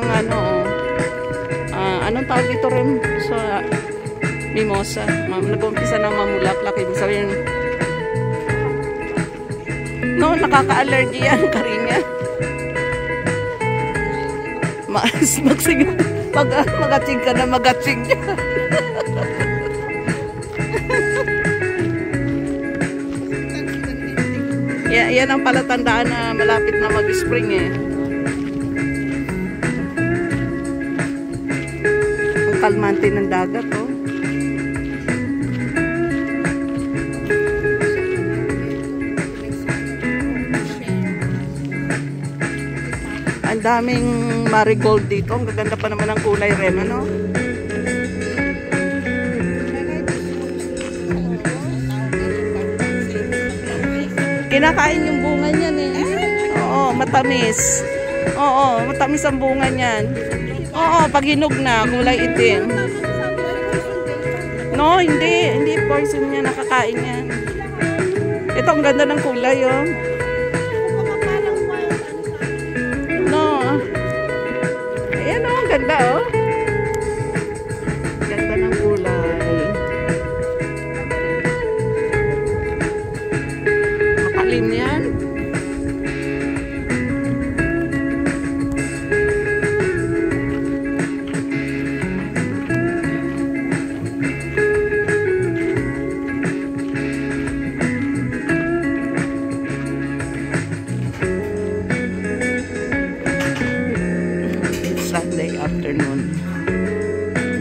Ano, anong tawag dito rin sa mimosa? Nag-umpisa na mamulaklak. Ibig sabihin, no, nakaka-allergy yan, karinya. Magatsing ka na, magatsing niya. Yan ang palatandaan na malapit na mag-spring eh. Ang kalmante ng dagat oh. Ang daming marigold dito. Ang gaganda pa naman ang kulay rin, ano? Kinakain yung bunga niyan eh. Oo, matamis. Oo, matamis ang bunga niyan. Oo, pag hinog na, kulay itim. No, hindi. Hindi poison niya, nakakain yan. Ito, ang ganda ng kulay oh. Ayan o, ang ganda o. Ganda ng kulay. Makalim yan. Sunday afternoon.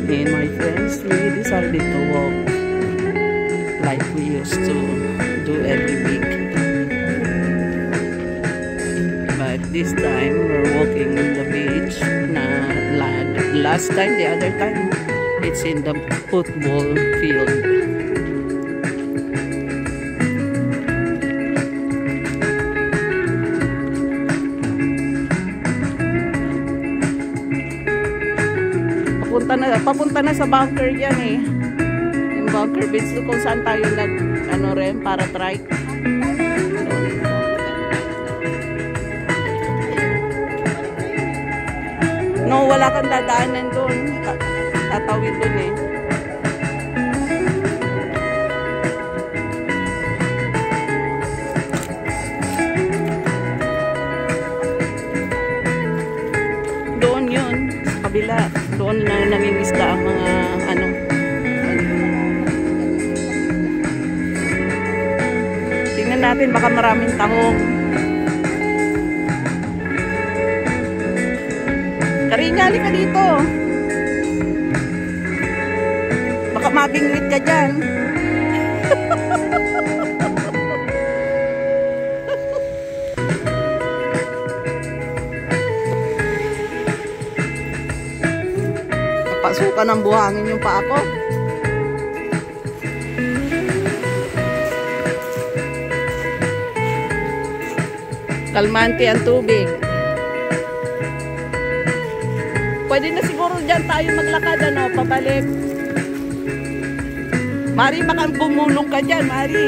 Me and my friends, we decided to walk like we used to do every week. But this time, we're walking on the beach na last time, the other time, it's in the football field. Papunta na sa bunker yan eh. Yung bunker beach kung saan tayo para trike. No, wala kang dadaanan doon. Tatawid doon eh. Doon yun, sa kabila. Doon na nangingisda ang mga tingnan natin, baka maraming tahong. Karinya, ka dito. Baka mabingwit ka dyan. Pasukan ng buhangin yung paa ko. Kalmante ang tubig. Pwede na siguro dyan tayo maglakad, ano, pabalik. Mari, baka bumulong ka dyan, Mari.